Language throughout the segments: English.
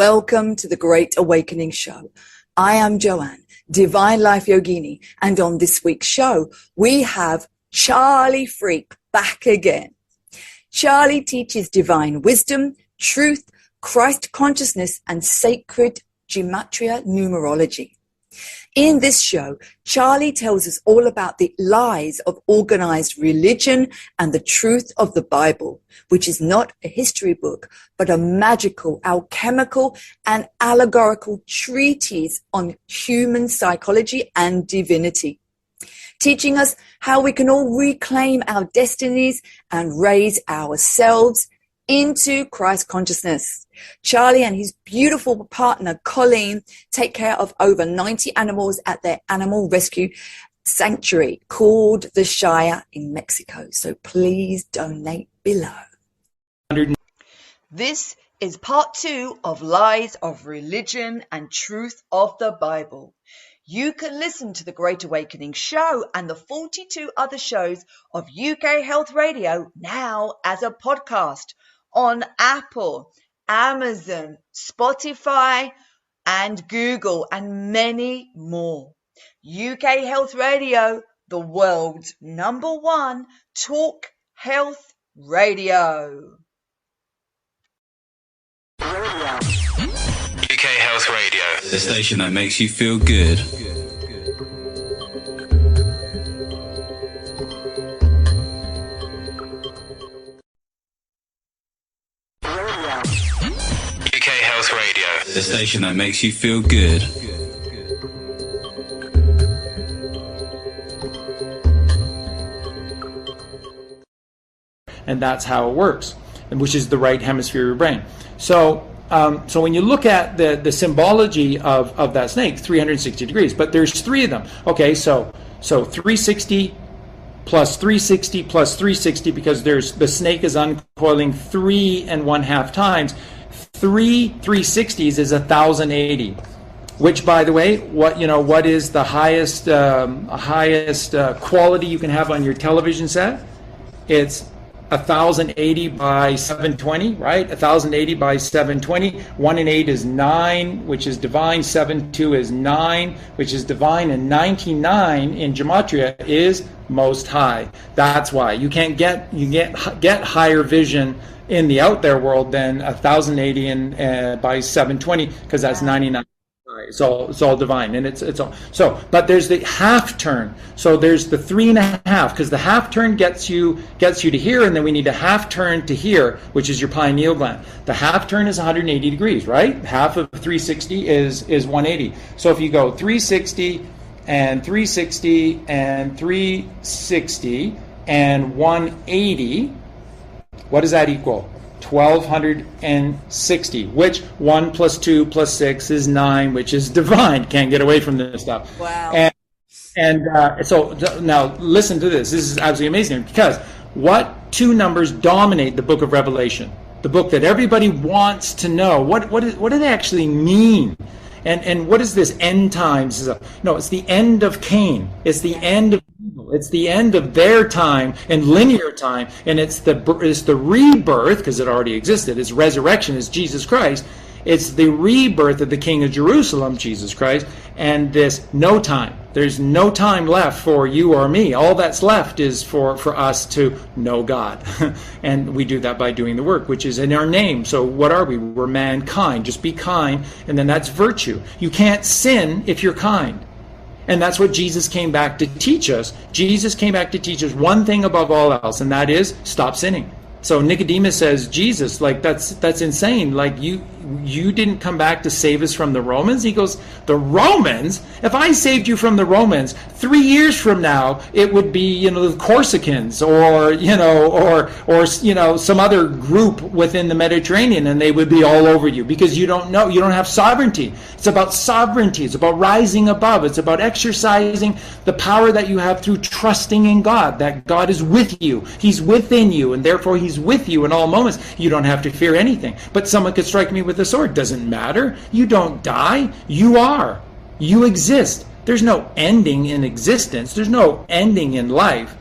Welcome to the Great Awakening Show. I am Joanne, Divine Life Yogini, and on this week's show, we have Charlie Freak back again. Charlie teaches divine wisdom, truth, Christ consciousness, and sacred gematria numerology. In this show, Charlie tells us all about the lies of organized religion and the truth of the Bible, which is not a history book, but a magical, alchemical, and allegorical treatise on human psychology and divinity, teaching us how we can all reclaim our destinies and raise ourselves into Christ consciousness. Charlie and his beautiful partner, Colleen, take care of over 90 animals at their animal rescue sanctuary called the Shire in Mexico. So please donate below. This is part 2 of Lies of Religion and Truth of the Bible. You can listen to the Great Awakening Show and the 42 other shows of UK Health Radio now as a podcast on Apple, Amazon, Spotify, and Google, and many more. UK Health Radio, the world's #1 talk health radio. UK Health Radio, the station that makes you feel good. UK Health Radio, the station that makes you feel good. And that's how it works, and which is the right hemisphere of your brain. So when you look at the symbology of that snake, 360 degrees, but there's 3 of them. Okay, so 360 plus 360 plus 360, because the snake is uncoiling 3 1/2 times. 3 360s is 1080. Which, by the way, what is the highest quality you can have on your television set? It's 1080 by 720, right? 1080 by 720. 1 and 8 is 9, which is divine. 7 2 is 9, which is divine, and 99 in gematria is most high. That's why you can't get higher vision in the out there world than 1080 and by 720, because that's 99. It's all divine, and it's all so. But there's the half turn. So there's the 3 1/2, because the half turn gets you to here, and then we need a half turn to here, which is your pineal gland. The half turn is 180 degrees, right? Half of 360 is 180. So if you go 360 and 360 and 360 and 180, what does that equal? 1260, which 1 plus 2 plus 6 is 9, which is divine. Can't get away from this stuff. Wow. So now listen to this. This is absolutely amazing, because what 2 numbers dominate the book of Revelation? The book that everybody wants to know. What do they actually mean? And what is this end times? No, it's the end of Cain. It's the end of evil. It's the end of their time and linear time. And it's the rebirth, because it already existed. It's resurrection. It's Jesus Christ. It's the rebirth of the King of Jerusalem, Jesus Christ. And this no time. There's no time left for you or me. All that's left is for us to know God. And we do that by doing the work, which is in our name. So what are we? We're mankind. Just be kind, and then that's virtue. You can't sin if you're kind. And that's what Jesus came back to teach us. Jesus came back to teach us one thing above all else, and that is stop sinning. So Nicodemus says, Jesus, like that's insane. Like you didn't come back to save us from the Romans. He goes, the Romans? If I saved you from the Romans, 3 years from now it would be the Corsicans or some other group within the Mediterranean, and they would be all over you, because you don't have sovereignty. It's about sovereignty. It's about rising above. It's about exercising the power that you have through trusting in God, that God is with you. He's within you, and therefore He's with you in all moments. You don't have to fear anything. But someone could strike me with a sword. Doesn't matter. You don't die. You are. You exist. There's no ending in existence. There's no ending in life.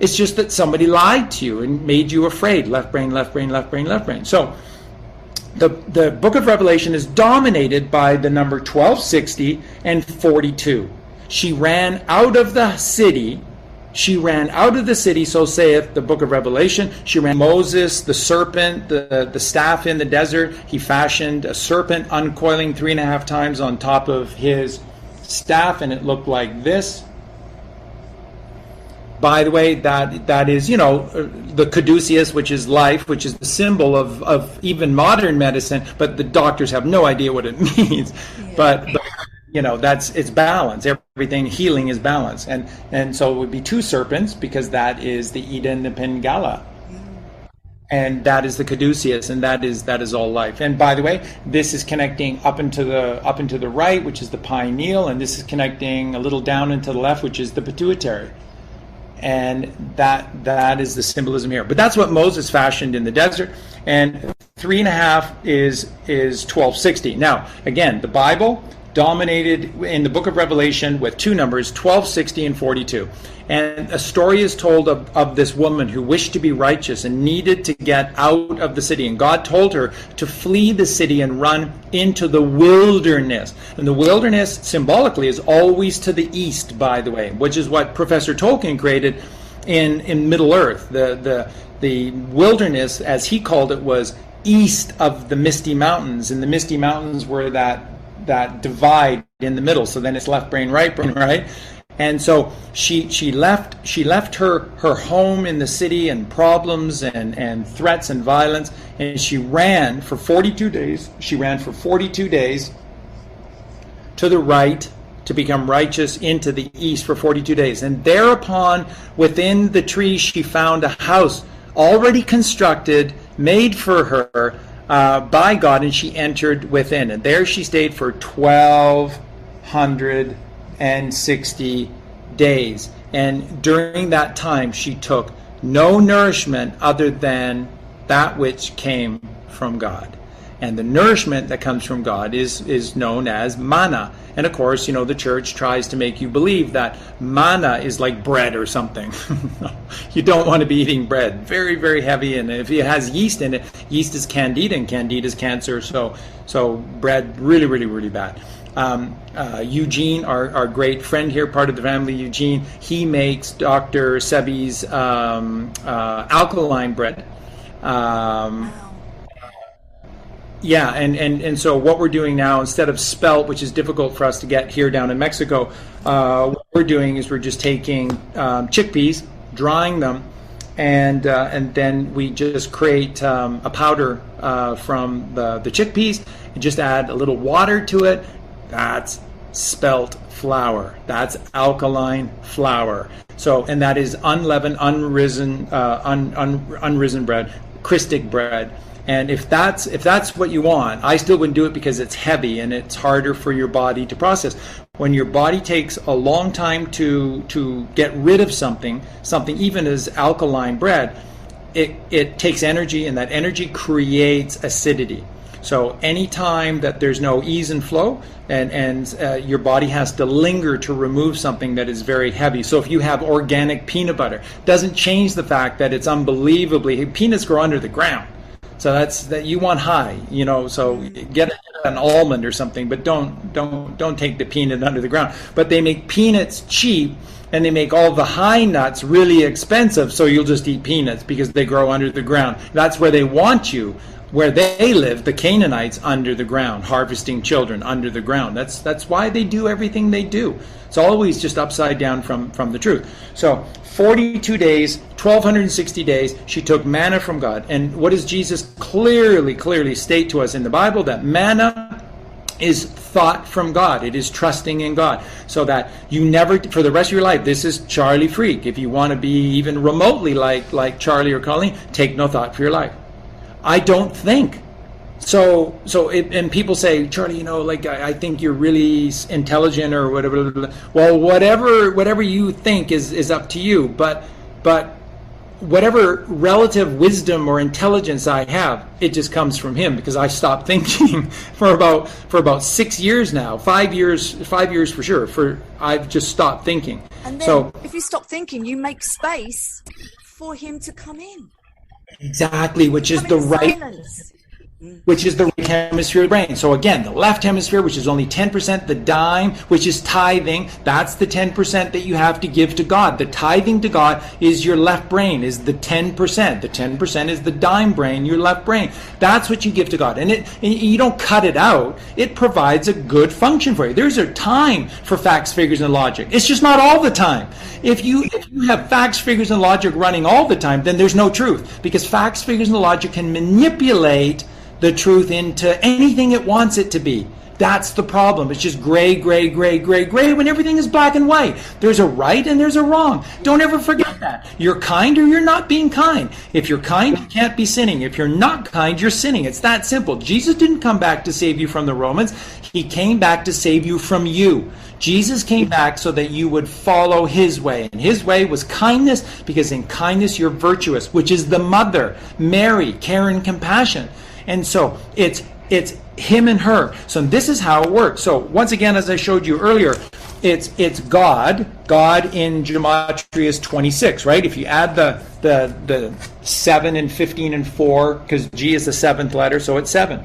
It's just that somebody lied to you and made you afraid. Left brain, left brain, left brain, left brain. So the book of Revelation is dominated by the number 1260 and 42. She ran out of the city. She ran out of the city, so saith the book of Revelation. She ran Moses, the serpent, the staff in the desert. He fashioned a serpent uncoiling 3.5 times on top of his staff, and it looked like this. By the way, that is, the caduceus, which is life, which is the symbol of even modern medicine, but the doctors have no idea what it means. Yeah. But it's balance. Everything healing is balance, and so it would be 2 serpents, because that is the Eden, the Pingala, and that is the caduceus, and that is all life. And by the way, this is connecting up into the right, which is the pineal, and this is connecting a little down into the left, which is the pituitary. And that is the symbolism here. But that's what Moses fashioned in the desert. And 3.5 is 1260. Now, again, the Bible dominated in the book of Revelation with 2 numbers, 1260 and 42. And a story is told of this woman who wished to be righteous and needed to get out of the city. And God told her to flee the city and run into the wilderness. And the wilderness, symbolically, is always to the east, by the way, which is what Professor Tolkien created in Middle-earth. The wilderness, as he called it, was east of the Misty Mountains. And the Misty Mountains were that divide in the middle. So then it's left brain, right brain, right? And so she left her home in the city and problems and threats and violence, and she ran for 42 days. She ran for 42 days to the right to become righteous into the east for 42 days. And thereupon, within the trees, she found a house already constructed, made for her by God, and she entered within. And there she stayed for 1260 days. And during that time, she took no nourishment other than that which came from God. And the nourishment that comes from God is known as manna. And of course, the church tries to make you believe that manna is like bread or something. You don't want to be eating bread. Very, very heavy. And if it has yeast in it, yeast is candida, and candida is cancer. So bread, really, really, really bad. Eugene, our great friend here, part of the family, Eugene, he makes Dr. Sebi's alkaline bread. Yeah, and so what we're doing now, instead of spelt, which is difficult for us to get here down in Mexico, what we're doing is we're just taking chickpeas, drying them, and then we just create a powder from the chickpeas, and just add a little water to it. That's spelt flour. That's alkaline flour. So, and that is unleavened, unrisen bread, Christic bread. And if that's what you want, I still wouldn't do it because it's heavy and it's harder for your body to process. When your body takes a long time to get rid of something even as alkaline bread, it takes energy, and that energy creates acidity. So anytime that there's no ease and flow, and your body has to linger to remove something that is very heavy. So if you have organic peanut butter, doesn't change the fact that it's unbelievably, peanuts grow under the ground. So that's that you want high, so get an almond or something, but don't take the peanut under the ground. But they make peanuts cheap, and they make all the high nuts really expensive, so you'll just eat peanuts because they grow under the ground. That's where they want you. Where they live, the Canaanites, under the ground, harvesting children under the ground. That's why they do everything they do. It's always just upside down from the truth. So 42 days, 1260 days, she took manna from God. And what does Jesus clearly state to us in the Bible? That manna is thought from God. It is trusting in God. So that you never, for the rest of your life, this is Charlie Freak. If you want to be even remotely like Charlie or Colleen, take no thought for your life. I don't think. And people say, Charlie, I think you're really intelligent or whatever. Well, whatever you think is up to you. But whatever relative wisdom or intelligence I have, it just comes from Him, because I stopped thinking for about 6 years now. 5 years for sure. I've just stopped thinking. And then, if you stop thinking, you make space for Him to come in. Exactly, which is the right. which is the right hemisphere of the brain. So again, the left hemisphere, which is only 10%, the dime, which is tithing, that's the 10% that you have to give to God. The tithing to God is your left brain, is the 10%. The 10% is the dime brain, your left brain. That's what you give to God. And you don't cut it out. It provides a good function for you. There's a time for facts, figures, and logic. It's just not all the time. If you have facts, figures, and logic running all the time, then there's no truth. Because facts, figures, and logic can manipulate the truth into anything it wants it to be. That's the problem. It's just gray, gray, gray, gray, gray when everything is black and white. There's a right and there's a wrong. Don't ever forget that. You're kind or you're not being kind. If you're kind, you can't be sinning. If you're not kind, you're sinning. It's that simple. Jesus didn't come back to save you from the Romans. He came back to save you from you. Jesus came back so that you would follow his way. And his way was kindness, because in kindness you're virtuous, which is the mother, Mary, care and compassion. And so it's him and her. So this is how it works. So once again, as I showed you earlier, it's God. God in gematria is 26, right? If you add the 7 and 15 and 4, because G is the 7th letter, so it's 7.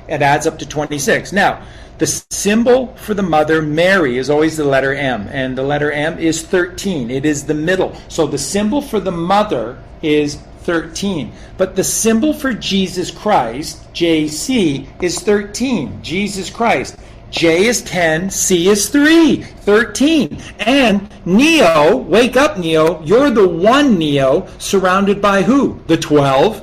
It adds up to 26. Now, the symbol for the mother, Mary, is always the letter M, and the letter M is 13. It is the middle. So the symbol for the mother is 13. But the symbol for Jesus Christ, JC, is 13. Jesus Christ. J is 10, C is 3, 13. And Neo, wake up Neo, you're the one Neo, surrounded by who? The 12.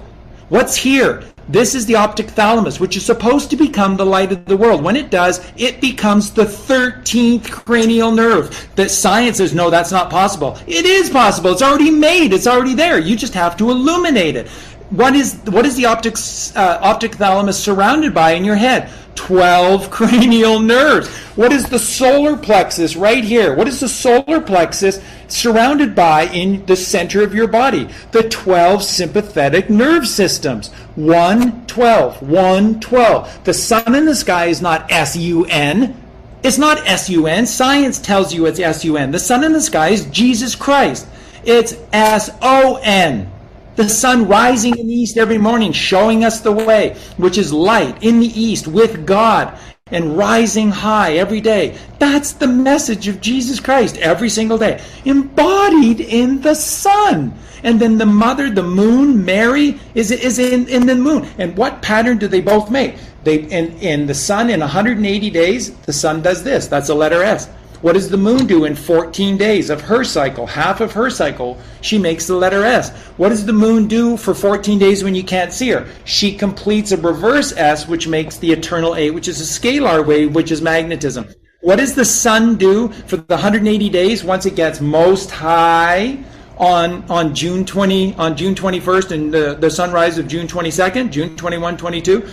What's here? This is the optic thalamus, which is supposed to become the light of the world. When it does, it becomes the 13th cranial nerve. That science says, no, that's not possible. It is possible. It's already made. It's already there. You just have to illuminate it. What is the optic thalamus surrounded by in your head? 12 cranial nerves. What is the solar plexus right here? What is the solar plexus surrounded by in the center of your body? The 12 sympathetic nerve systems. 1, 12, 1, 12. The sun in the sky is not S-U-N. It's not S-U-N. Science tells you it's S-U-N. The sun in the sky is Jesus Christ. It's S-O-N. The sun rising in the east every morning, showing us the way, which is light in the east with God and rising high every day. That's the message of Jesus Christ every single day, embodied in the sun. And then the mother, the moon, Mary, is in the moon. And what pattern do they both make? In the sun, in 180 days, the sun does this. That's the letter S. What does the moon do in 14 days of her cycle? Half of her cycle, she makes the letter S. What does the moon do for 14 days when you can't see her? She completes a reverse S, which makes the eternal A, which is a scalar wave, which is magnetism. What does the sun do for the 180 days once it gets most high on June 21st and the sunrise of June 22nd, June 21, 22?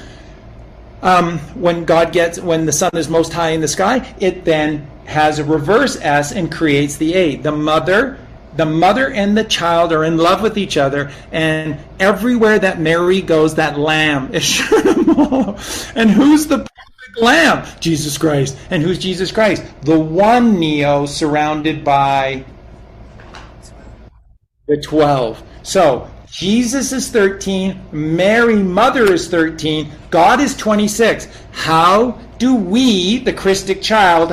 When the sun is most high in the sky, it then has a reverse S and creates the A. The mother and the child are in love with each other, and everywhere that Mary goes, that lamb is sure to follow. And who's the perfect lamb? Jesus Christ. And who's Jesus Christ? The one Neo surrounded by the 12. So Jesus is 13, Mary, mother, is 13, God is 26. How do we, the Christic child,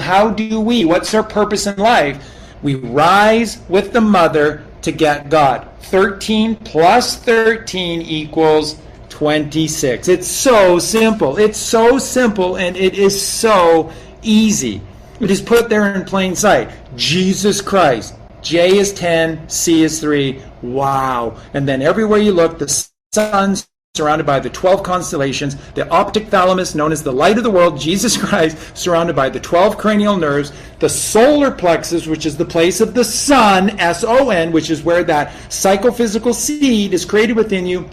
what's our purpose in life? We rise with the mother to get God. 13 plus 13 equals 26. It's so simple. It's so simple, and it is so easy. It is put there in plain sight. Jesus Christ. J is 10, C is 3. Wow. And then everywhere you look, the sun's surrounded by the 12 constellations, the optic thalamus, known as the light of the world, Jesus Christ, surrounded by the 12 cranial nerves, the solar plexus, which is the place of the sun, S-O-N, which is where that psychophysical seed is created within you,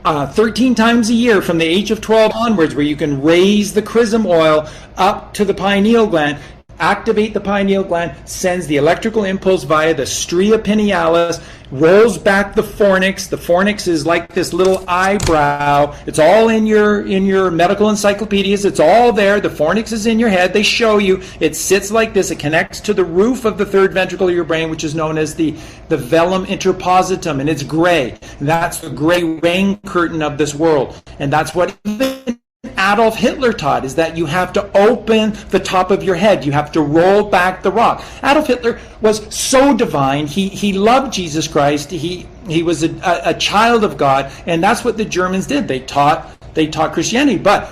13 times a year from the age of 12 onwards, where you can raise the chrism oil up to the pineal gland. activate the pineal gland, sends the electrical impulse via the stria pinealis, rolls back the fornix. The fornix is like this little eyebrow. It's all in your medical encyclopedias. It's all there. The fornix is in your head. They show you. It sits like this. It connects to the roof of the third ventricle of your brain, which is known as the velum interpositum, and it's gray. That's the gray rain curtain of this world. And that's what Adolf Hitler taught, is that you have to open the top of your head. You have to roll back the rock. Adolf Hitler was so divine. He loved Jesus Christ. He was a child of God, and that's what the Germans did. They taught Christianity, but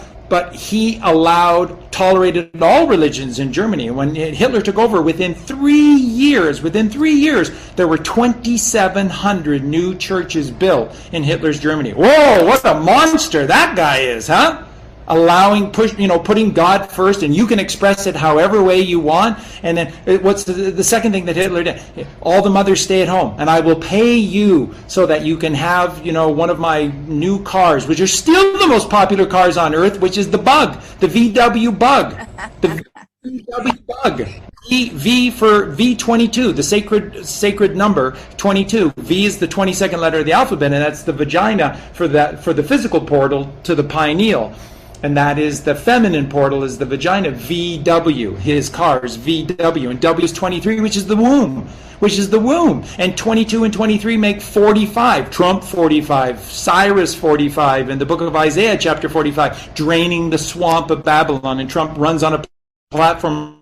he tolerated all religions in Germany. When Hitler took over, within 3 years, there were 2,700 new churches built in Hitler's Germany. Whoa, what a monster that guy is, huh? Putting God first, and you can express it however way you want. And then what's the second thing that Hitler did? All the mothers stay at home, and I will pay you so that you can have, one of my new cars, which are still the most popular cars on earth, which is the Bug, the VW Bug, the VW Bug. V for V22, the sacred number 22. V is the 22nd letter of the alphabet, and that's the vagina for the physical portal to the pineal. And that is the feminine portal, is the vagina, VW. His cars, VW. And W is 23, which is the womb. And 22 and 23 make 45. Trump 45, Cyrus 45, in the book of Isaiah, chapter 45, draining the swamp of Babylon. And Trump runs on a platform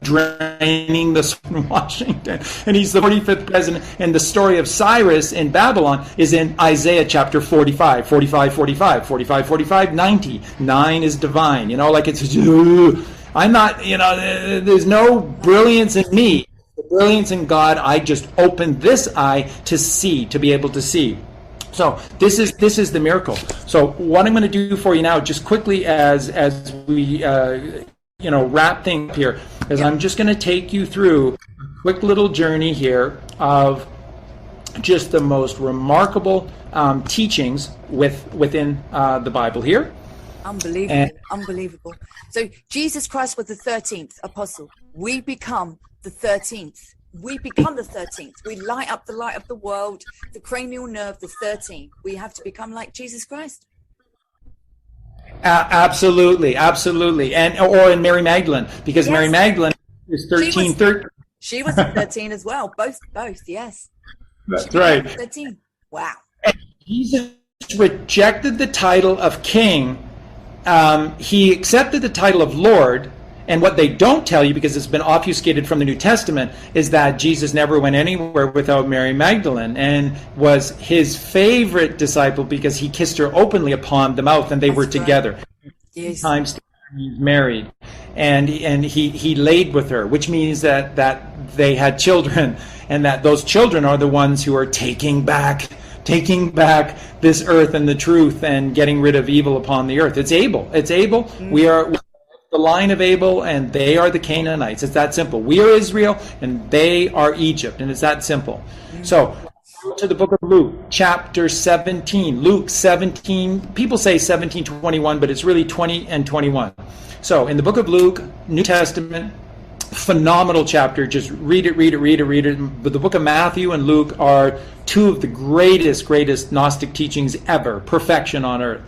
draining the swamp in Washington. And he's the 45th president. And the story of Cyrus in Babylon is in Isaiah chapter 45, 90. 9 is divine. I'm not, there's no brilliance in me. The brilliance in God, I just opened this eye to see, to be able to see. So this is the miracle. So what I'm going to do for you now, just quickly as we wrap things here, is I'm just going to take you through a quick little journey here of just the most remarkable teachings within the Bible here. Unbelievable. So Jesus Christ was the 13th apostle. We become the 13th. We light up the light of the world, the cranial nerve, the 13th. We have to become like Jesus Christ. Absolutely. Or in Mary Magdalene, because yes. Mary Magdalene is 13. She was 13 as well. Both, yes. That's right. 13. Wow. And Jesus rejected the title of king. He accepted the title of Lord. And what they don't tell you, because it's been obfuscated from the New Testament, is that Jesus never went anywhere without Mary Magdalene, and was his favorite disciple because he kissed her openly upon the mouth, and they were together. Yes. Times he's married, and he laid with her, which means that they had children, and that those children are the ones who are taking back this earth and the truth, and getting rid of evil upon the earth. It's Abel. Mm-hmm. We are the line of Abel, and they are the Canaanites. It's that simple. We are Israel, and they are Egypt, and it's that simple. So, to the book of Luke, chapter 17. Luke 17, people say 17:21, but it's really 20 and 21. So, in the book of Luke, New Testament, phenomenal chapter. Just read it. But the book of Matthew and Luke are two of the greatest Gnostic teachings ever. Perfection on earth.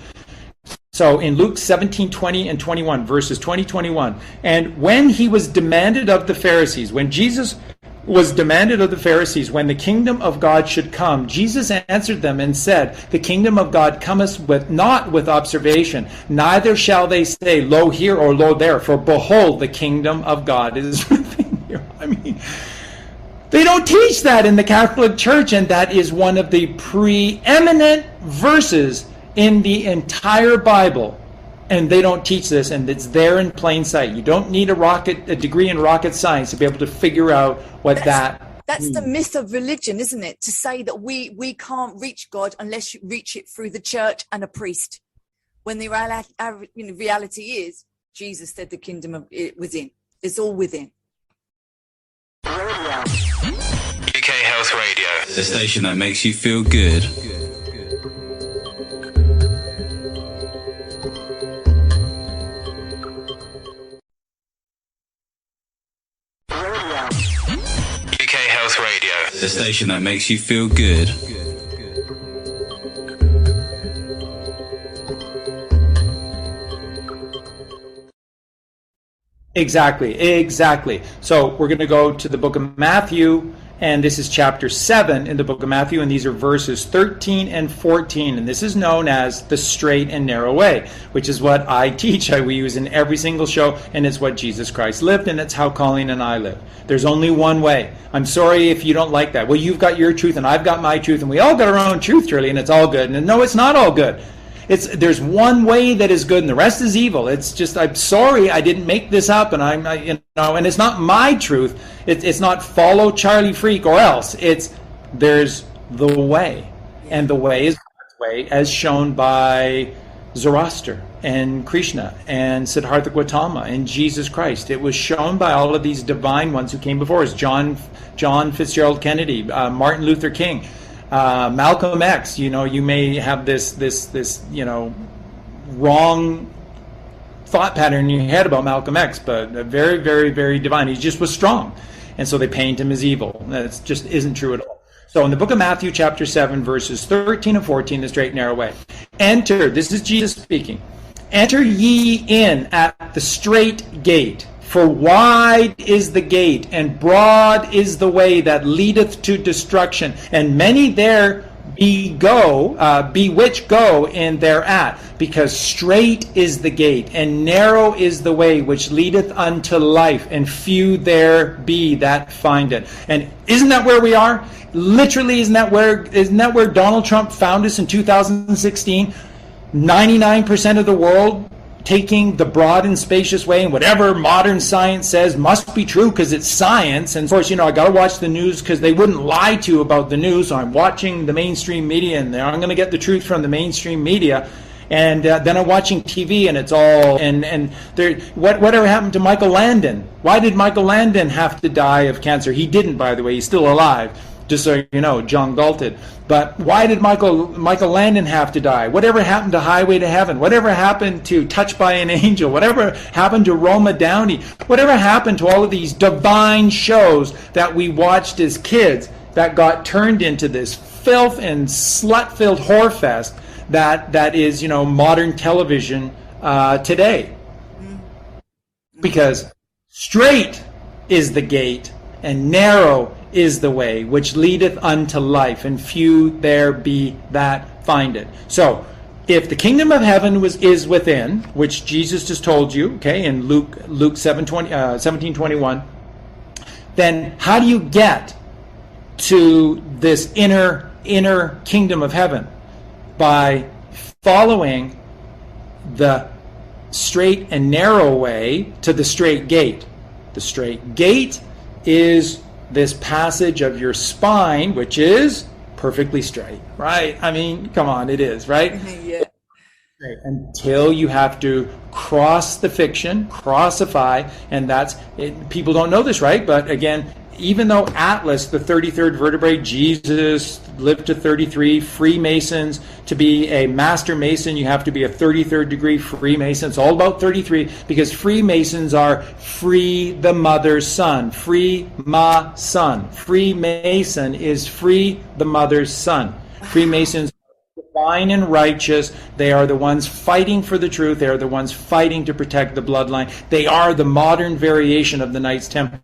So in Luke 17:20 and 21, verses 20-21, and when he was demanded of the Pharisees, when Jesus was demanded of the Pharisees, when the kingdom of God should come, Jesus answered them and said, the kingdom of God cometh not with observation, neither shall they say, lo here or lo there, for behold, the kingdom of God is within you. They don't teach that in the Catholic Church, and that is one of the preeminent verses in the entire Bible, and they don't teach this, and it's there in plain sight. You don't need a degree in rocket science to be able to figure out what that's means. The myth of religion, isn't it? To say that we can't reach God unless you reach it through the church and a priest, when the reality is Jesus said the kingdom of it within. It's all within. UK Health Radio, the station that makes you feel good. The station that makes you feel good. Exactly. So we're going to go to the book of Matthew, and this is chapter 7 in the book of Matthew, and these are verses 13 and 14, and this is known as the straight and narrow way, which is what I teach. We use in every single show, and it's what Jesus Christ lived, and it's how Colleen and I live. There's only one way. I'm sorry if you don't like that. Well, you've got your truth, and I've got my truth, and we all got our own truth, Shirley, and it's all good. And no, it's not all good. There's one way that is good, and the rest is evil. It's just, I'm sorry, I didn't make this up, and and it's not my truth. It's not follow Charlie Freak or else. There's the way, and the way is God's way, as shown by Zoroaster and Krishna and Siddhartha Gautama and Jesus Christ. It was shown by all of these divine ones who came before us: John Fitzgerald Kennedy, Martin Luther King. Malcolm X, you may have this wrong thought pattern in your head about Malcolm X, but very, very, very divine. He just was strong. And so they paint him as evil. That just isn't true at all. So in the book of Matthew, chapter 7, verses 13 and 14, the straight and narrow way. Enter, this is Jesus speaking, enter ye in at the straight gate. For wide is the gate, and broad is the way that leadeth to destruction, and many there be which go in thereat. Because straight is the gate, and narrow is the way which leadeth unto life, and few there be that find it. And isn't that where we are? Literally, isn't that where Donald Trump found us in 2016? 99% of the world taking the broad and spacious way, and whatever modern science says must be true because it's science. And of course, I got to watch the news because they wouldn't lie to you about the news. So I'm watching the mainstream media, and I'm going to get the truth from the mainstream media. And then I'm watching TV, and it's all whatever happened to Michael Landon? Why did Michael Landon have to die of cancer? He didn't, by the way. He's still alive. Just so you know, John Galt did. But why did Michael Landon have to die? Whatever happened to Highway to Heaven? Whatever happened to Touched by an Angel? Whatever happened to Roma Downey? Whatever happened to all of these divine shows that we watched as kids that got turned into this filth and slut-filled whore fest that is, modern television today? Because straight is the gate, and narrow is the way which leadeth unto life, and few there be that find it. So, if the kingdom of heaven is within, which Jesus just told you, okay, in Luke 17:21, then how do you get to this inner kingdom of heaven? By following the straight and narrow way to the straight gate. The straight gate is this passage of your spine, which is perfectly straight, right? I mean, come on, it is, right? Yeah. Until you have to cross the fiction, crossify, and that's it. People don't know this, right? But again, even though Atlas, the 33rd vertebrae, Jesus lived to 33, Freemasons, to be a master Mason, you have to be a 33rd degree Freemason. It's all about 33 because Freemasons are free the mother's son. Free ma son. Freemason is free the mother's son. Freemasons are divine and righteous. They are the ones fighting for the truth. They are the ones fighting to protect the bloodline. They are the modern variation of the Knights Templar.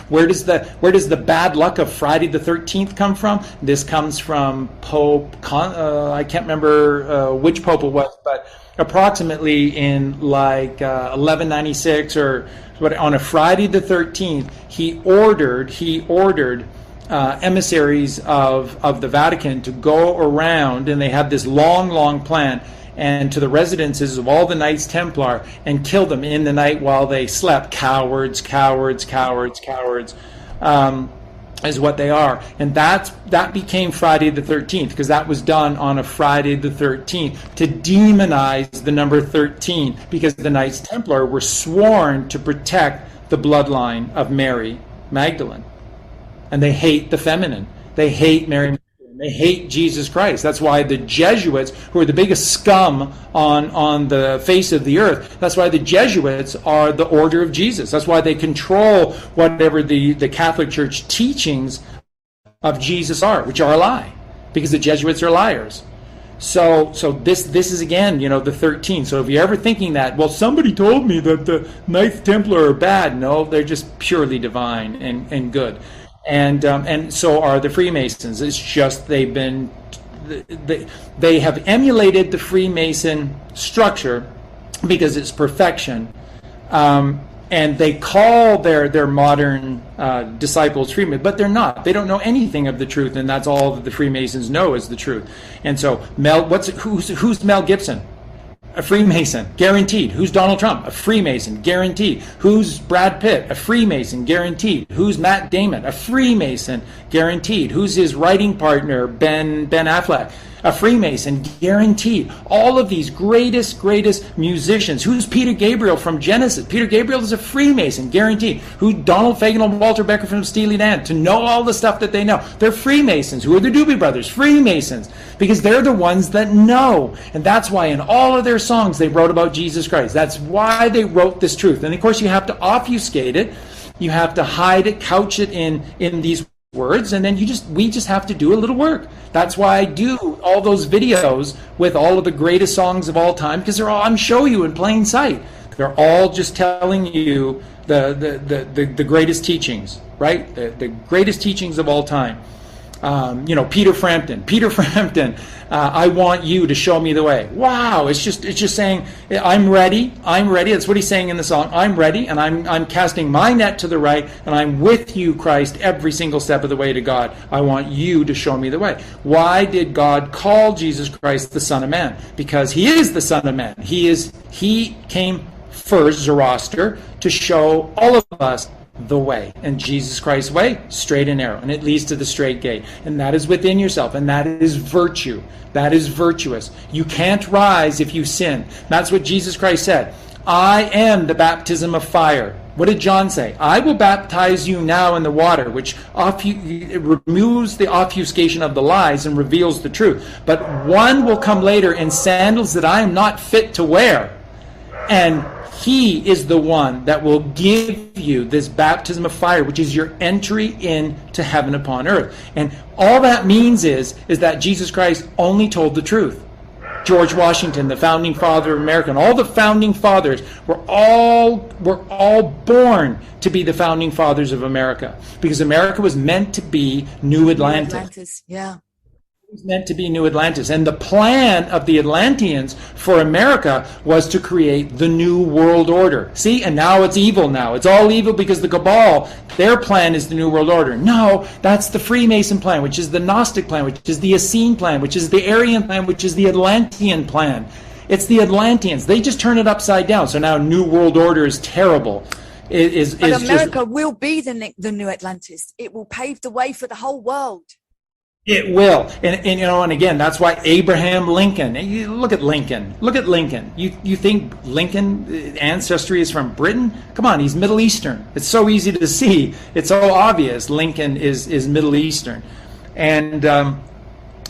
Where does the bad luck of Friday the 13th come from? This comes from Pope, I can't remember which Pope it was, but approximately in 1196 or what, on a Friday the 13th, he ordered emissaries of the Vatican to go around, and they had this long plan, and to the residences of all the Knights Templar and kill them in the night while they slept. Cowards, is what they are. And that became Friday the 13th, because that was done on a Friday the 13th to demonize the number 13, because the Knights Templar were sworn to protect the bloodline of Mary Magdalene. And they hate the feminine. They hate Mary Magdalene. They hate Jesus Christ. That's why the Jesuits, who are the biggest scum on the face of the earth, that's why the Jesuits are the order of Jesus. That's why they control whatever the Catholic Church teachings of Jesus are, which are a lie, because the Jesuits are liars. So this is again, the 13. So if you're ever thinking that, well, somebody told me that the Knights Templar are bad, no, they're just purely divine and good, and so are the Freemasons. It's just they have emulated the Freemason structure because it's perfection. And they call their modern disciples Freemasons, but they're not. They don't know anything of the truth, and that's all that the Freemasons know is the truth. And so, who's Mel Gibson? A Freemason, guaranteed. Who's Donald Trump? A Freemason, guaranteed. Who's Brad Pitt? A Freemason, guaranteed. Who's Matt Damon? A Freemason, guaranteed. Who's his writing partner, Ben Affleck? A Freemason, guaranteed. All of these greatest musicians. Who's Peter Gabriel from Genesis? Peter Gabriel is a Freemason, guaranteed. Who's Donald Fagen and Walter Becker from Steely Dan? To know all the stuff that they know. They're Freemasons. Who are the Doobie Brothers? Freemasons. Because they're the ones that know. And that's why in all of their songs they wrote about Jesus Christ. That's why they wrote this truth. And of course you have to obfuscate it. You have to hide it, couch it in these words, and then we just have to do a little work. That's why I do all those videos with all of the greatest songs of all time, because I'm showing you in plain sight. They're all just telling you the greatest teachings, right? The greatest teachings of all time. Peter Frampton, I want you to show me the way. Wow, it's just saying, I'm ready. That's what he's saying in the song. I'm ready, and I'm casting my net to the right, and I'm with you, Christ, every single step of the way to God. I want you to show me the way. Why did God call Jesus Christ the Son of Man? Because he is the Son of Man. He came first, Zoroaster, to show all of us the way. And Jesus Christ's way, straight and narrow, and it leads to the straight gate. And that is within yourself, and that is virtue. That is virtuous. You can't rise if you sin. That's what Jesus Christ said. I am the baptism of fire. What did John say? I will baptize you now in the water, which it removes the obfuscation of the lies and reveals the truth. But one will come later in sandals that I am not fit to wear. And he is the one that will give you this baptism of fire, which is your entry into heaven upon earth. And all that means is that Jesus Christ only told the truth. George Washington, the founding father of America, and all the founding fathers were all born to be the founding fathers of America, because America was meant to be New Atlantis. New Atlantis, yeah. It was meant to be New Atlantis. And the plan of the Atlanteans for America was to create the New World Order. See, and now it's evil now. It's all evil because the Cabal, their plan is the New World Order. No, that's the Freemason plan, which is the Gnostic plan, which is the Essene plan, which is the Aryan plan, which is the Atlantean plan. It's the Atlanteans. They just turn it upside down. So now New World Order is terrible. But America will be the New Atlantis. It will pave the way for the whole world. It will, and again, that's why Abraham Lincoln. Look at Lincoln. You think Lincoln ancestry is from Britain? Come on, he's Middle Eastern. It's so easy to see. It's so obvious. Lincoln is Middle Eastern, and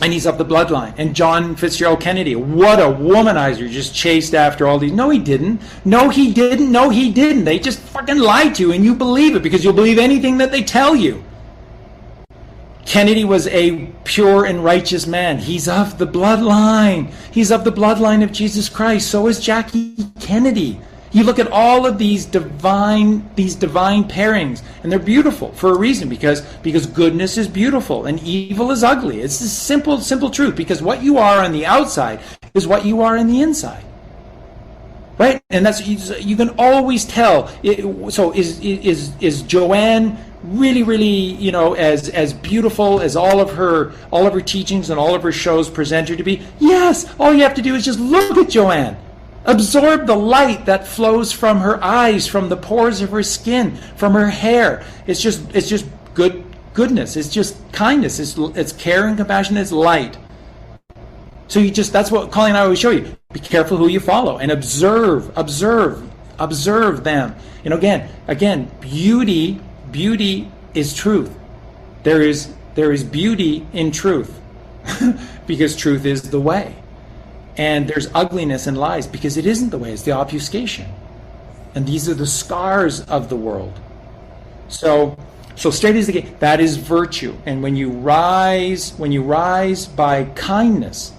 he's of the bloodline. And John Fitzgerald Kennedy, what a womanizer! Just chased after all these. No, he didn't. They just fucking lied to you, and you believe it because you'll believe anything that they tell you. Kennedy was a pure and righteous man. He's of the bloodline. He's of the bloodline of Jesus Christ. So is Jackie Kennedy. You look at all of these divine pairings, and they're beautiful for a reason, because goodness is beautiful and evil is ugly. It's a simple truth, because what you are on the outside is what you are on the inside. Right? And that's, you can always tell. So is Joanne really, as beautiful as all of her teachings and all of her shows present her to be? Yes. All you have to do is just look at Joanne. Absorb the light that flows from her eyes, from the pores of her skin, from her hair. It's just goodness. It's just kindness. It's care and compassion. It's light. So that's what Colleen and I always show you. Be careful who you follow, and observe them. And again, beauty is truth. There is beauty in truth, because truth is the way. And there's ugliness in lies because it isn't the way, it's the obfuscation. And these are the scars of the world. So So straight is the gate. That is virtue. And when you rise by kindness,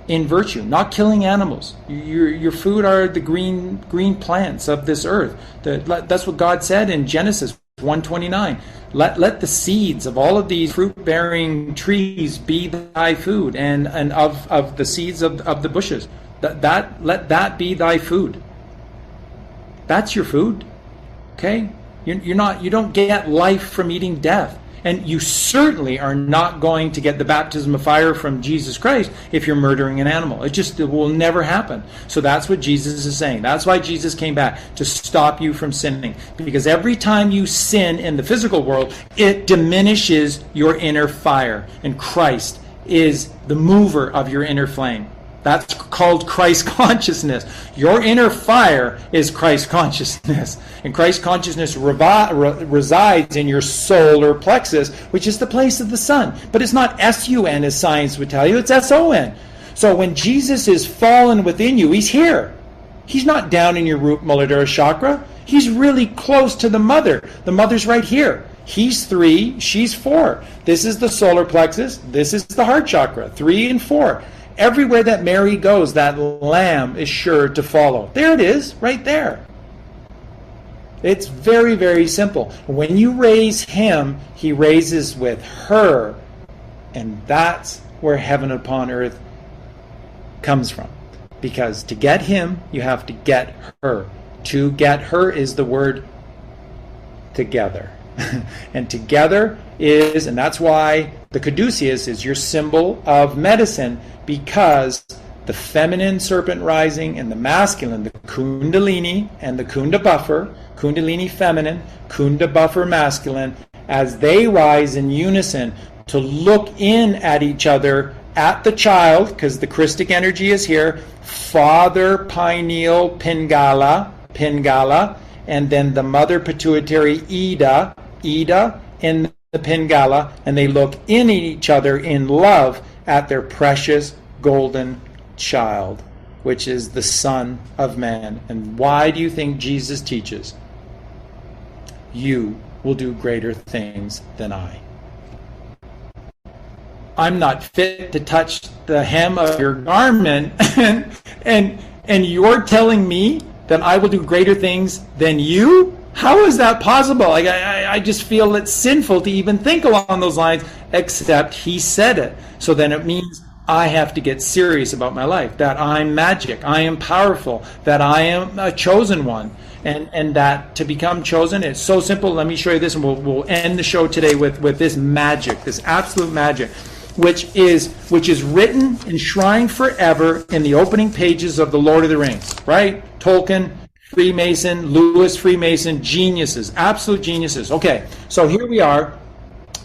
in virtue, not killing animals. Your food are the green plants of this earth. That's what God said in Genesis 1:29. Let the seeds of all of these fruit-bearing trees be thy food, and of the seeds of the bushes. Let that be thy food. That's your food. Okay? You don't get life from eating death. And you certainly are not going to get the baptism of fire from Jesus Christ if you're murdering an animal. It will never happen. So that's what Jesus is saying. That's why Jesus came back, to stop you from sinning. Because every time you sin in the physical world, it diminishes your inner fire. And Christ is the mover of your inner flame. That's called Christ consciousness. Your inner fire is Christ consciousness. And Christ consciousness resides in your solar plexus, which is the place of the sun. But it's not S-U-N, as science would tell you. It's S-O-N. So when Jesus is fallen within you, he's here. He's not down in your root Muladhara chakra. He's really close to the mother. The mother's right here. He's 3, she's 4. This is the solar plexus. This is the heart chakra, 3 and 4. Everywhere that Mary goes, that lamb is sure to follow. There it is, right there. It's very, very simple. When you raise him, he raises with her. And that's where heaven upon earth comes from. Because to get him, you have to get her. To get her is the word together. And together is, and that's why the caduceus is your symbol of medicine, because the feminine serpent rising and the masculine, the kundalini and the kunda buffer, kundalini feminine, kunda buffer masculine, as they rise in unison to look in at each other, at the child, because the Christic energy is here, father pineal Pingala, and then the mother pituitary Ida in the Pingala, and they look in at each other in love at their precious golden child, which is the Son of Man. And why do you think Jesus teaches? You will do greater things than I. I'm not fit to touch the hem of your garment, and you're telling me that I will do greater things than you? How is that possible? I just feel it's sinful to even think along those lines, except he said it. So then it means I have to get serious about my life, that I'm magic, I am powerful, that I am a chosen one. And that to become chosen, it's so simple. Let me show you this, and we'll end the show today with this magic, this absolute magic, which is written, enshrined forever in the opening pages of The Lord of the Rings, right? Tolkien, Freemason, Lewis Freemason, geniuses, absolute geniuses. Okay, so here we are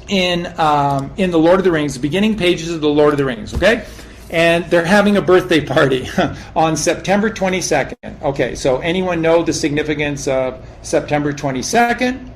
in The Lord of the Rings, the beginning pages of The Lord of the Rings, okay? And they're having a birthday party on September 22nd. Okay, so anyone know the significance of September 22nd?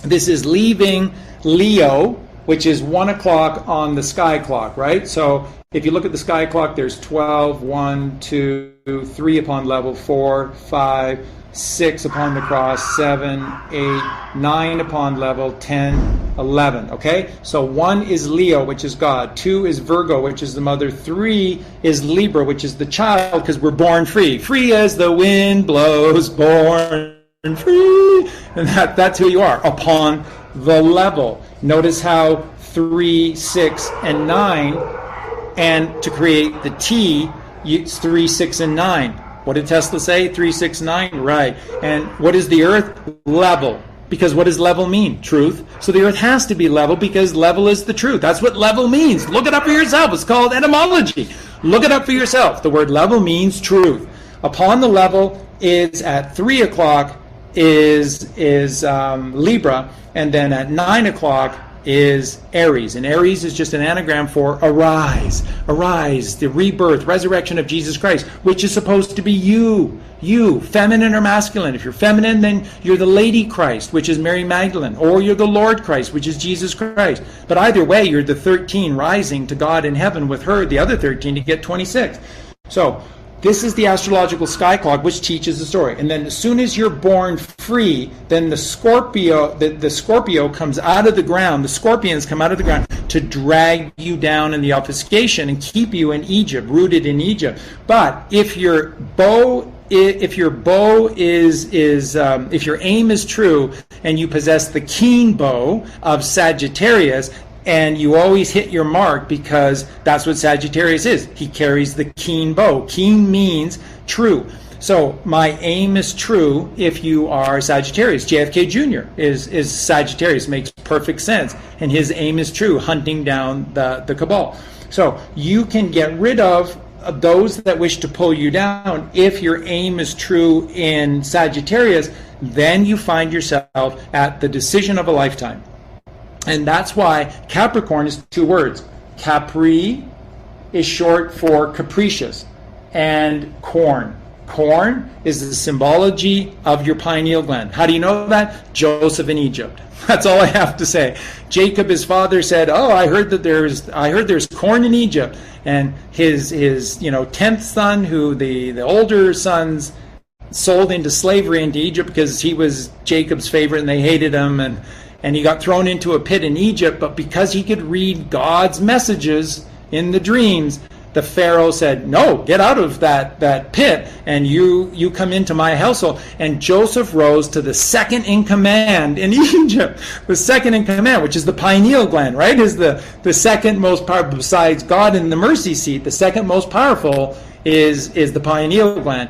This is leaving Leo, which is 1 o'clock on the sky clock, right? So if you look at the sky clock, there's 12, 1, 2, 3 upon level, 4, 5, 6 upon the cross, 7, 8, 9 upon level, 10, 11, okay? So 1 is Leo, which is God. 2 is Virgo, which is the mother. 3 is Libra, which is the child, because we're born free. Free as the wind blows, born free. And that's who you are, upon the level. Notice how 3, 6, and 9, and to create the T, it's 3, 6, and 9. What did Tesla say? 3, 6, 9? Right. And what is the earth? Level. Because what does level mean? Truth. So the earth has to be level because level is the truth. That's what level means. Look it up for yourself. It's called etymology. Look it up for yourself. The word level means truth. Upon the level is at 3 o'clock is Libra, and then at 9 o'clock is Aries. And Aries is just an anagram for arise. Arise, the rebirth, resurrection of Jesus Christ, which is supposed to be you, feminine or masculine. If you're feminine, then you're the Lady Christ, which is Mary Magdalene, or you're the Lord Christ, which is Jesus Christ. But either way, you're the 13 rising to God in heaven with her, the other 13 to get 26. So this is the astrological sky clock, which teaches the story. And then as soon as you're born free, then the Scorpio comes out of the ground. The scorpions come out of the ground to drag you down in the obfuscation and keep you in Egypt, rooted in Egypt. But if your if your aim is true and you possess the keen bow of Sagittarius, and you always hit your mark, because that's what Sagittarius is. He carries the keen bow. Keen means true. So my aim is true if you are Sagittarius. JFK Jr. is Sagittarius. Makes perfect sense. And his aim is true, hunting down the cabal. So you can get rid of those that wish to pull you down if your aim is true in Sagittarius. Then you find yourself at the decision of a lifetime. And that's why Capricorn is 2 words. Capri is short for capricious, and corn. Corn is the symbology of your pineal gland. How do you know that? Joseph in Egypt. That's all I have to say. Jacob, his father, said, "Oh, I heard there's corn in Egypt." And his 10th son, who the older sons sold into slavery into Egypt because he was Jacob's favorite and they hated him, and he got thrown into a pit in Egypt. But because he could read God's messages in the dreams, the Pharaoh said, "No, get out of that pit, and you come into my household." And Joseph rose to the second in command in Egypt. The second in command, which is the pineal gland, right, is the second most powerful, besides God in the mercy seat. The second most powerful is the pineal gland.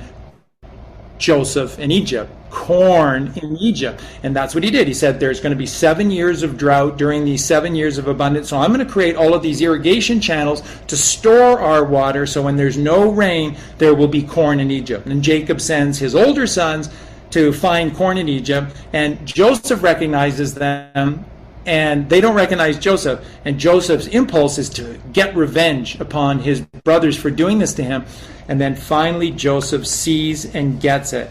Joseph in Egypt. Corn in Egypt. And that's what he did. He said there's going to be 7 years of drought during these 7 years of abundance. So I'm going to create all of these irrigation channels to store our water, so when there's no rain, there will be corn in Egypt. And Jacob sends his older sons to find corn in Egypt, and Joseph recognizes them, and they don't recognize Joseph. And Joseph's impulse is to get revenge upon his brothers for doing this to him. And then finally Joseph sees and gets it.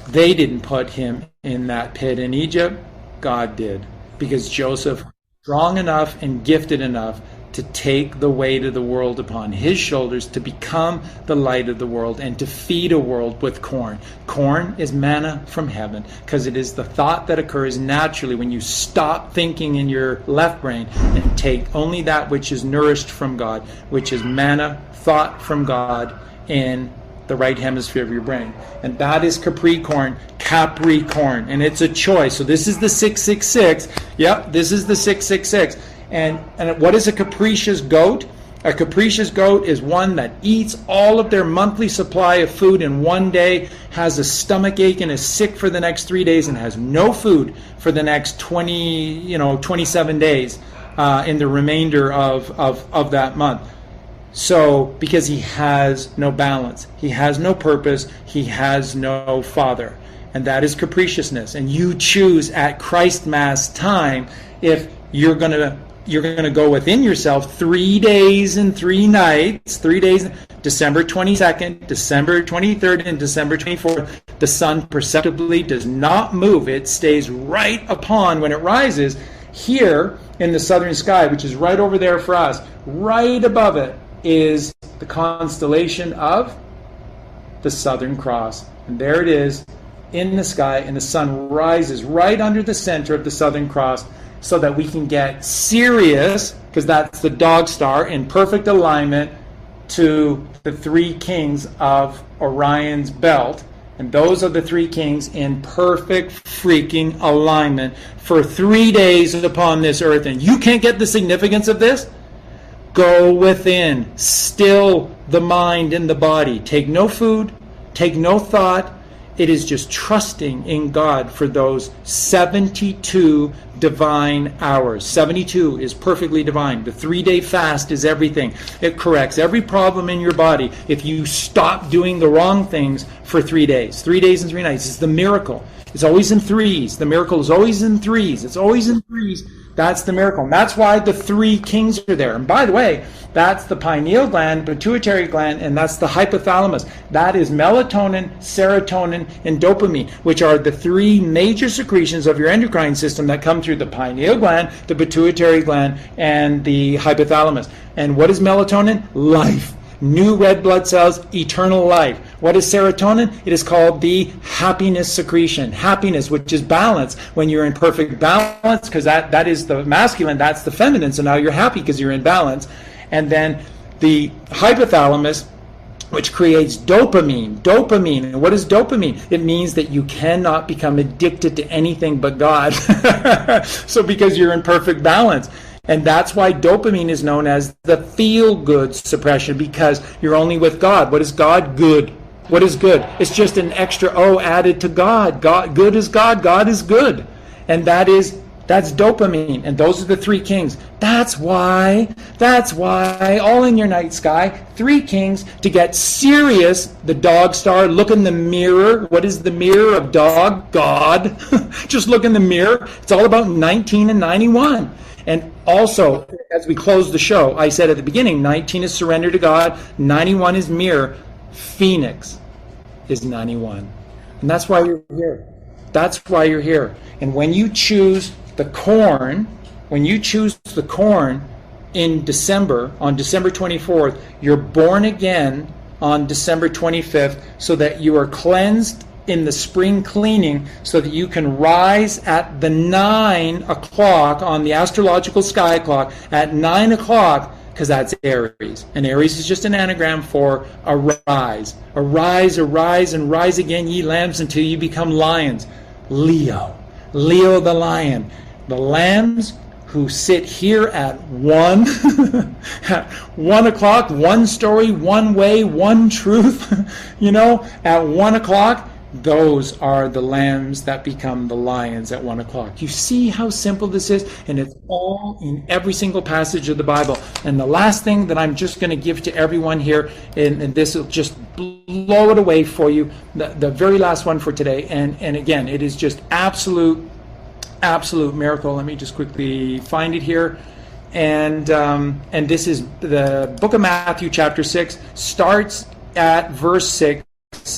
They didn't put him in that pit in Egypt. God did. Because Joseph was strong enough and gifted enough to take the weight of the world upon his shoulders, to become the light of the world, and to feed a world with corn. Corn is manna from heaven, because it is the thought that occurs naturally when you stop thinking in your left brain and take only that which is nourished from God, which is manna, thought from God, in the right hemisphere of your brain. And that is Capricorn, and it's a choice. So this is the 666. Yep, this is the 666. And what is a capricious goat? A capricious goat is one that eats all of their monthly supply of food in one day, has a stomach ache and is sick for the next 3 days, and has no food for the next 27 days in the remainder of that month. So, because he has no balance, he has no purpose, he has no father. And that is capriciousness. And you choose at Christ Mass time if you're going to go within yourself 3 days and 3 nights, 3 days, December 22nd, December 23rd, and December 24th. The sun perceptibly does not move. It stays right upon when it rises here in the southern sky, which is right over there for us. Right above it is the constellation of the Southern Cross. And there it is in the sky, and the sun rises right under the center of the Southern Cross, so that we can get Sirius, because that's the dog star, in perfect alignment to the 3 kings of Orion's belt. And those are the 3 kings in perfect freaking alignment for 3 days upon this earth. And you can't get the significance of this? Go within, still the mind and the body. Take no food, take no thought. It is just trusting in God for those 72 divine hours. 72 is perfectly divine. The 3-day fast is everything. It corrects every problem in your body if you stop doing the wrong things for 3 days. 3 days and 3 nights. It's the miracle. It's always in threes. The miracle is always in threes. It's always in threes. That's the miracle. And that's why the 3 kings are there. And by the way, that's the pineal gland, pituitary gland, and that's the hypothalamus. That is melatonin, serotonin, and dopamine, which are the 3 major secretions of your endocrine system that come through the pineal gland, the pituitary gland, and the hypothalamus. And what is melatonin? Life. new red blood cells, eternal life. What is serotonin? It is called the happiness secretion. Happiness, which is balance. When you're in perfect balance, because that is the masculine, that's the feminine, so now you're happy because you're in balance. And then the hypothalamus, which creates dopamine. Dopamine. And what is dopamine? It means that you cannot become addicted to anything but God. So because you're in perfect balance. And that's why dopamine is known as the feel-good suppression, because you're only with God. What is God? Good. What is good? It's just an extra O added to God. God, good is God. God is good. And that's dopamine. And those are the three kings. That's why, all in your night sky, three kings, to get serious, the dog star, look in the mirror. What is the mirror of dog? God. Just look in the mirror. It's all about 19 and 91. And also, as we close the show, I said at the beginning, 19 is surrender to God, 91 is mirror, Phoenix is 91. And that's why you're here. That's why you're here. And when you choose the corn, in December, on December 24th, you're born again on December 25th, so that you are cleansed in the spring cleaning, so that you can rise at the 9 o'clock on the astrological sky clock at 9 o'clock, because that's Aries. And Aries is just an anagram for arise. Arise, arise, and rise again, ye lambs, until you become lions. Leo the lion. The lambs who sit here at 1 at 1 o'clock, one story, one way, one truth, at 1 o'clock, those are the lambs that become the lions at 1 o'clock. You see how simple this is? And it's all in every single passage of the Bible. And the last thing that I'm just going to give to everyone here, and this will just blow it away for you, the very last one for today. And again, it is just absolute miracle. Let me just quickly find it here. And this is the book of Matthew, chapter 6, starts at verse 6.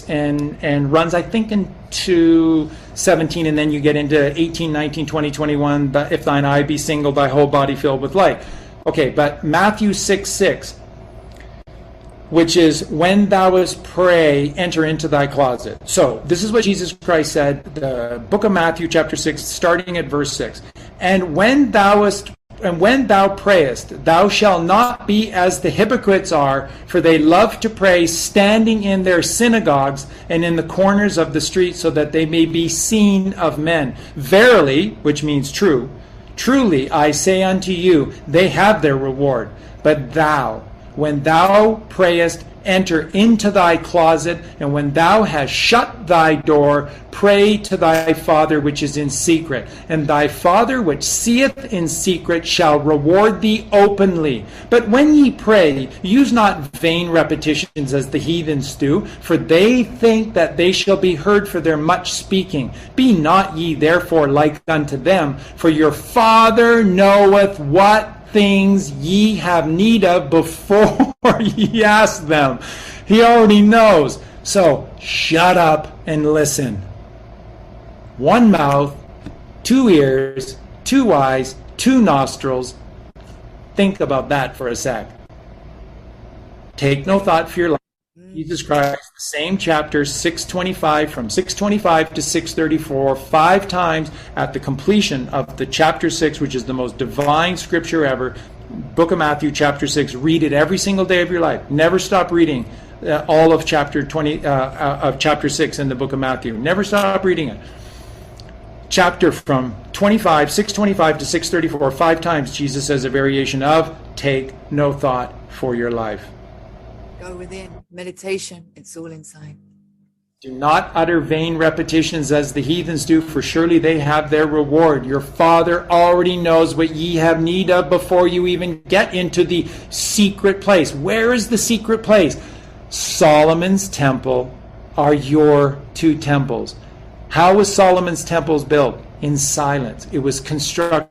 And runs, I think, into 17, and then you get into 18, 19, 20, 21. But if thine eye be single, thy whole body filled with light. Okay, but Matthew 6:6, which is, when thou wast pray, enter into thy closet. So this is what Jesus Christ said, the book of Matthew, chapter 6, starting at verse 6. And when thou prayest, thou shalt not be as the hypocrites are, for they love to pray standing in their synagogues and in the corners of the street, so that they may be seen of men. Verily, which means true, truly I say unto you, they have their reward. But thou, when thou prayest, enter into thy closet, and when thou hast shut thy door, pray to thy Father which is in secret. And thy Father which seeth in secret shall reward thee openly. But when ye pray, use not vain repetitions as the heathens do, for they think that they shall be heard for their much speaking. Be not ye therefore like unto them, for your Father knoweth what things ye have need of before ye ask them. He already knows. So shut up and listen. One mouth, two ears, two eyes, two nostrils. Think about that for a sec. Take no thought for your life. Jesus Christ, the same chapter, 625, from 625 to 634, 5 times at the completion of the chapter 6, which is the most divine scripture ever. Book of Matthew, chapter 6. Read it every single day of your life. Never stop reading all of chapter 20 of chapter 6 in the book of Matthew. Never stop reading it. Chapter from 625 to 634, 5 times Jesus says a variation of take no thought for your life. Go within. Meditation. It's all inside. Do not utter vain repetitions as the heathens do, for surely they have their reward. Your Father already knows what ye have need of before you even get into the secret place. Where is the secret place? Solomon's temple are your 2 temples. How was Solomon's temples built? In silence. It was constructed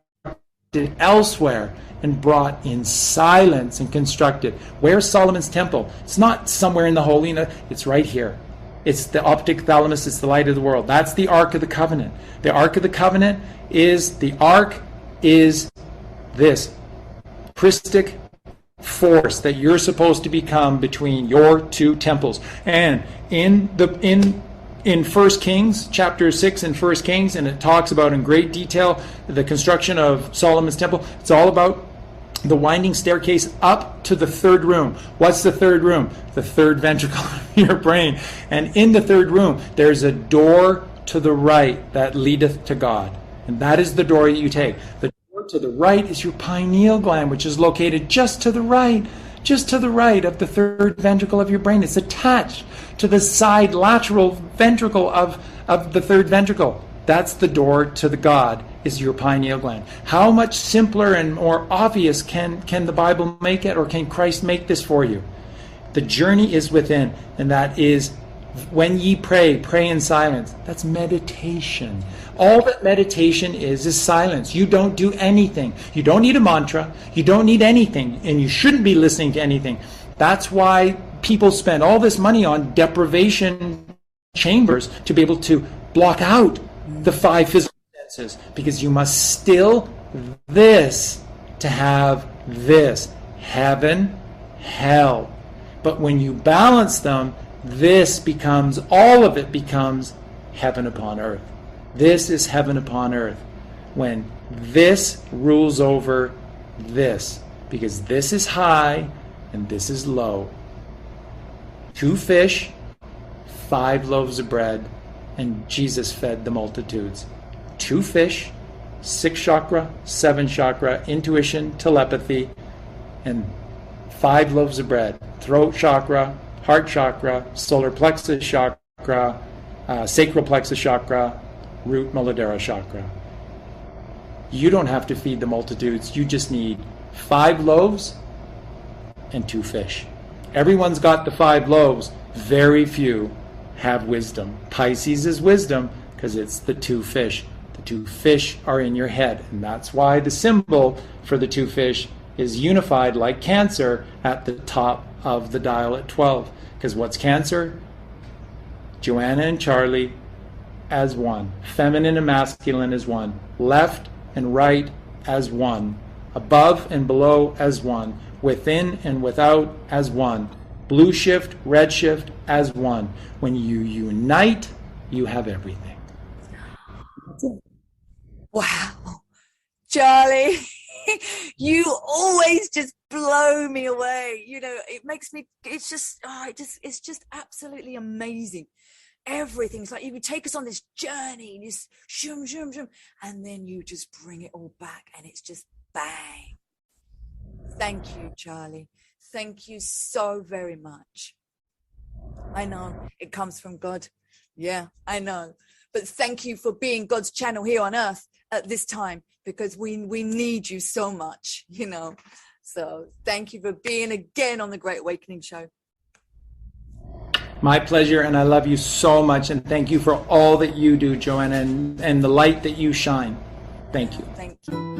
elsewhere and brought in silence and constructed. Where's Solomon's temple? It's not somewhere in the holiness. It's right here. It's the optic thalamus. It's the light of the world. That's the Ark of the Covenant. The Ark of the Covenant is, the Ark is this. Christic force that you're supposed to become between your two temples. And in 1 Kings, chapter 6 in 1 Kings, and it talks about in great detail the construction of Solomon's temple. It's all about the winding staircase up to the third room. What's the third room? The third ventricle of your brain. And in the third room, there's a door to the right that leadeth to God. And that is the door that you take. The door to the right is your pineal gland, which is located just to the right of the third ventricle of your brain. It's attached to the side lateral ventricle of the third ventricle. That's the door to the God, is your pineal gland. How much simpler and more obvious can the Bible make it, or can Christ make this for you? The journey is within, and that is, when ye pray, pray in silence. That's meditation. All that meditation is silence. You don't do anything. You don't need a mantra. You don't need anything, and you shouldn't be listening to anything. That's why people spend all this money on deprivation chambers, to be able to block out the five physical senses, because you must still this to have this. Heaven, hell. But when you balance them, this becomes, all of it becomes heaven upon earth. This is heaven upon earth. When this rules over this, because this is high and this is low. 2 fish, 5 loaves of bread, and Jesus fed the multitudes. 2 fish, 6 chakra, 7 chakra, intuition, telepathy, and 5 loaves of bread. Throat chakra, heart chakra, solar plexus chakra, sacral plexus chakra, root muladhara chakra. You don't have to feed the multitudes. You just need 5 loaves and 2 fish. Everyone's got the 5 loaves. Very few have wisdom. Pisces is wisdom because it's the 2 fish. The 2 fish are in your head, and that's why the symbol for the 2 fish is unified like Cancer at the top of the dial at 12. Because what's Cancer? Joanna and Charlie as one. Feminine and masculine as one. Left and right as one. Above and below as one. Within and without as one. Blue shift, red shift as one. When you unite, you have everything. Wow. Charlie, you always just blow me away. You know, it makes me, it's just absolutely amazing. Everything. It's like you take us on this journey, this shum, shum, shum, and then you just bring it all back, and it's just bang. Thank you, Charlie. Thank you so very much. I know it comes from God. Yeah, I know. But thank you for being God's channel here on earth at this time, because we need you so much, you know. So thank you for being again on the Great Awakening Show. My pleasure, and I love you so much, and thank you for all that you do, Joanna, and the light that you shine. Thank you. Thank you.